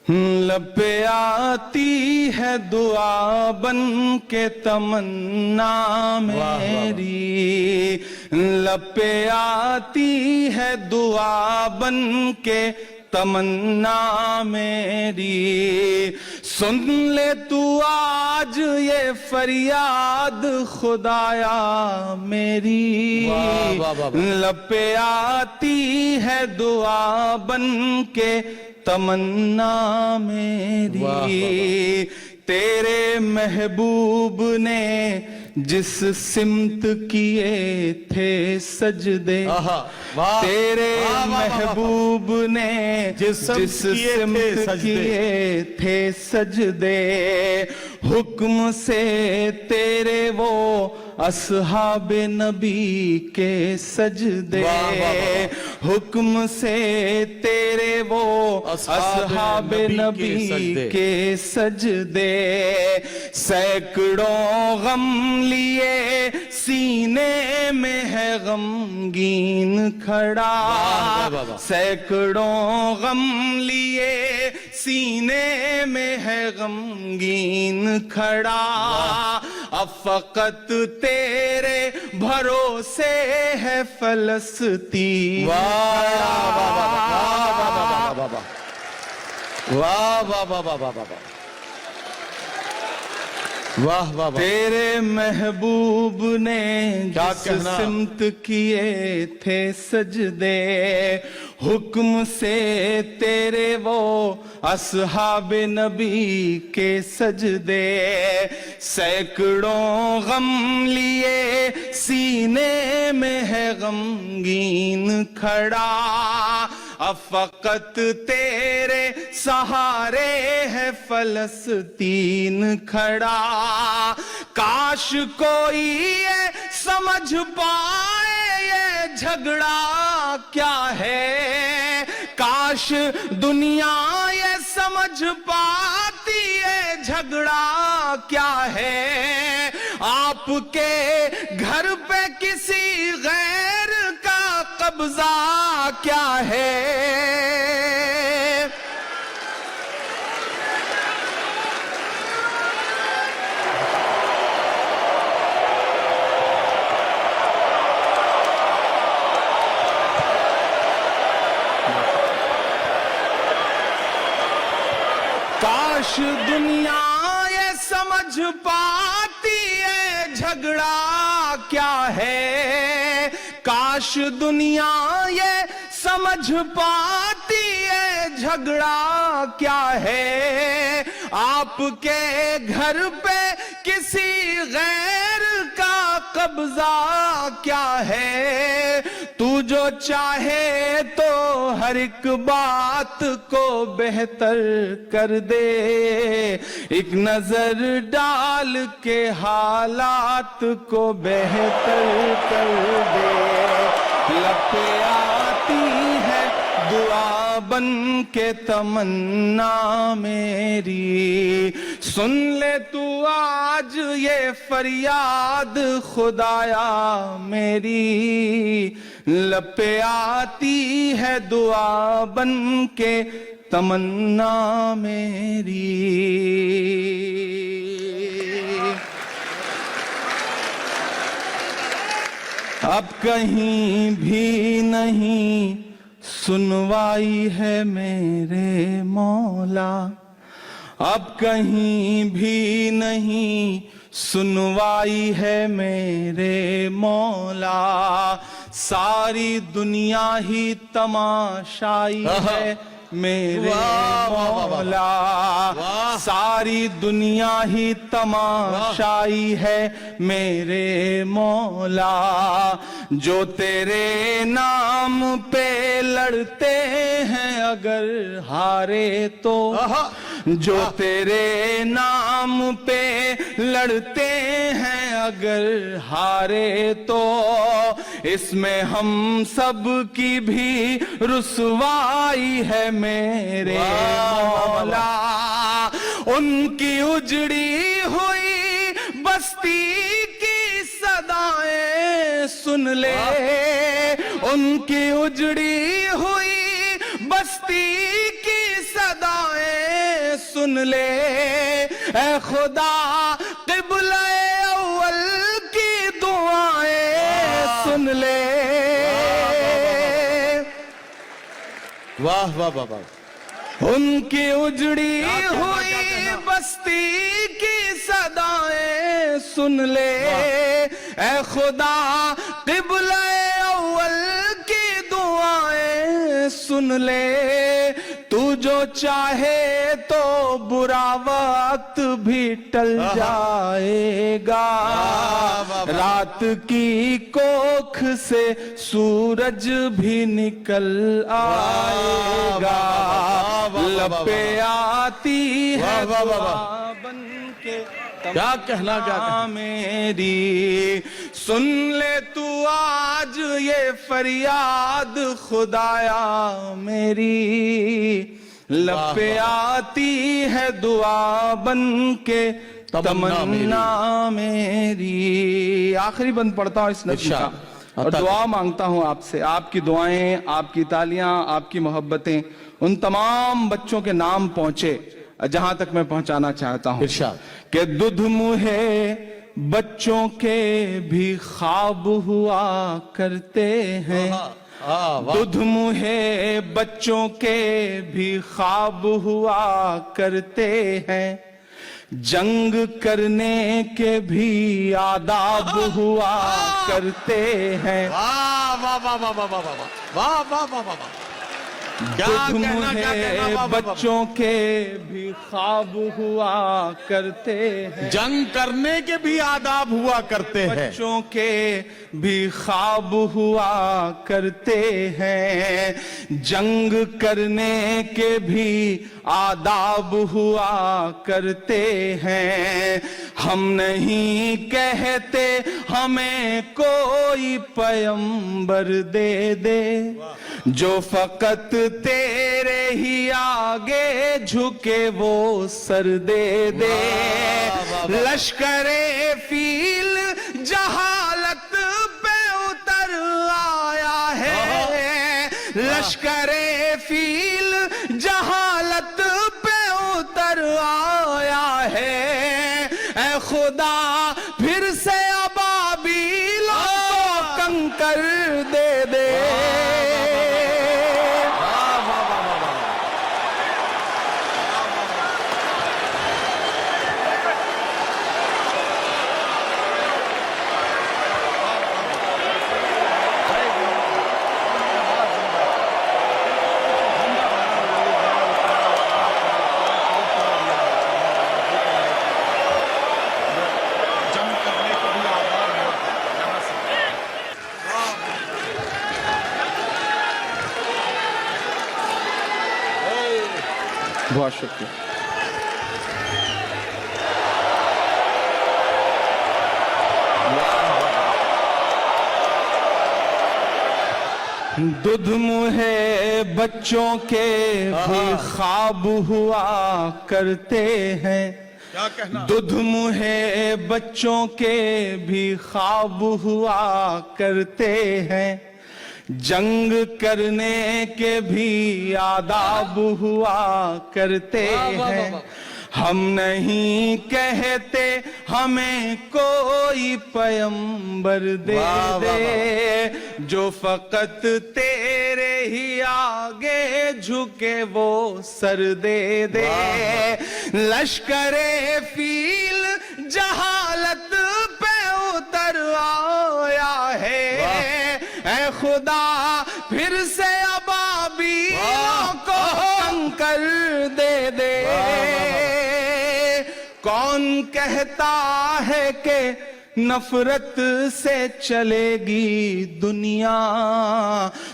لب پہ آتی ہے دعا بن کے تمنا میری، لب پہ آتی ہے دعا بن کے تمنا میری، سن لے تو آج یہ فریاد خدایا میری، لب پہ آتی ہے دعا بن کے تمنا میری، تیرے محبوب نے جس سمت کیے تھے سجدے، تیرے محبوب نے جس سمت کیے تھے سجدے، حکم سے تیرے وہ اصحاب نبی کے سجدے، حکم سے تیرے وہ اصحاب نبی کے سجدے، سینکڑوں غم لیے سینے میں ہے غمگین کھڑا، سینکڑوں غم لیے سینے میں ہے غمگین کھڑا، اب فقط تیرے بھروسے ہے فلسطین، تیرے محبوب نے جس سمت کیے تھے سجدے، حکم سے تیرے وہ اصحاب نبی کے سجدے، سینکڑوں غم لیے سینے میں ہے غمگین کھڑا، اب فقط تیرے سہارے ہے فلسطین کھڑا، کاش کوئی یہ سمجھ پائے یہ جھگڑا کیا ہے، کاش دنیا یہ سمجھ پاتی یہ جھگڑا کیا ہے، آپ کے گھر پہ کسی غیر کا قبضہ کیا ہے، کاش دنیا یہ سمجھ پاتی ہے جھگڑا کیا ہے، کاش دنیا یہ سمجھ پاتی ہے جھگڑا کیا ہے، آپ کے گھر پہ کسی غیر کا قبضہ کیا ہے، تو جو چاہے تو ہر ایک بات کو بہتر کر دے، ایک نظر ڈال کے حالات کو بہتر کر دے، لب پہ آتی ہے دعا بن کے تمنا میری، سن لے تو آج یہ فریاد خدایا میری، لب پہ آتی ہے دعا بن کے تمنا میری۔ اب کہیں بھی نہیں سنوائی ہے میرے مولا، اب کہیں بھی نہیں سنوائی ہے میرے مولا، ساری دنیا ہی تماشائی ہے میرے مولا، ساری دنیا ہی تماشائی ہے میرے مولا، جو تیرے نام پہ لڑتے ہیں اگر ہارے تو، جو تیرے نام پہ لڑتے ہیں اگر ہارے تو، اس میں ہم سب کی بھی رسوائی ہے میرے مولا، ان کی اجڑی ہوئی بستی کی صدائیں سن لے، ان کی اجڑی ہوئی بستی کی صدائیں سن لے اے خدا قبلہ اول کی دعائیں سن لے واہ واہ واہ واہ ان کی اجڑی ہوئی بستی کی صدائیں سن لے اے خدا قبلہ اول کی دعائیں سن لے تو جو چاہے تو برا وقت بھی ٹل جائے گا رات کی کوکھ سے سورج بھی نکل آئے گا لب پہ آتی ہے دعا بن کے کیا کہنا میری سن لے تو آج یہ فریاد خدایا میری لب پہ آتی ہے دعا بن کے تمنا میری آخری بند پڑھتا ہوں اس نظم کا اور دعا مانگتا ہوں آپ سے آپ کی دعائیں آپ کی تالیاں آپ کی محبتیں ان تمام بچوں کے نام پہنچے جہاں تک میں پہنچانا چاہتا ہوں کہ دودھ منہے بچوں کے بھی خواب ہوا کرتے ہیں دودھ منہے بچوں کے بھی خواب ہوا کرتے ہیں جنگ کرنے کے بھی آداب ہوا کرتے ہیں واہ واہ واہ واہ واہ واہ واہ واہ واہ واہ دودھ منہے بچوں کے بھی خواب ہوا کرتے ہیں جنگ کرنے کے بھی آداب ہوا کرتے ہیں بچوں کے بھی خواب ہوا کرتے ہیں جنگ کرنے کے بھی آداب ہوا کرتے ہیں ہم نہیں کہتے ہمیں کوئی پیغمبر دے دے جو فقط تیرے ہی آگے جھکے وہ سر دے دے لشکر فیل جہالت پہ اتر آیا ہے لشکر فیل جہالت پہ اتر آیا ہے اے خدا پھر سے ابابیل کو کنکر دے دے بہت شکریہ دودھ منہے بچوں کے بھی خواب ہوا کرتے ہیں دودھ منہے بچوں کے بھی خواب ہوا کرتے ہیں جنگ کرنے کے بھی آداب ہوا کرتے ہیں ہم نہیں کہتے ہمیں کوئی پیغمبر دے دے جو فقط تیرے ہی آگے جھکے وہ سر دے دے لشکر فیل جہالت پہ اتر آیا ہے اے خدا پھر سے ابابیلوں کو کنکر دے دے کون کہتا ہے کہ نفرت سے چلے گی دنیا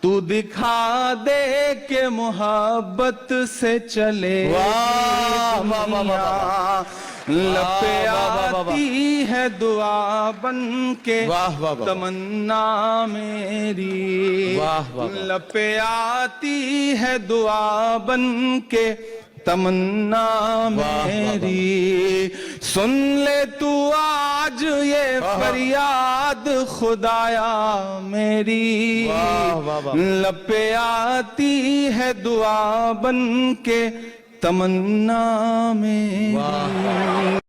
تو دکھا دے کہ محبت سے چلے گی دنیا لب پہ آتی ہے دعا بن کے تمنا میری لب پہ آتی ہے دعا بن کے تمنا میری سن لے تو آج یہ فریاد خدایا میری لب پہ آتی ہے دعا بن کے تمنا میری. واہ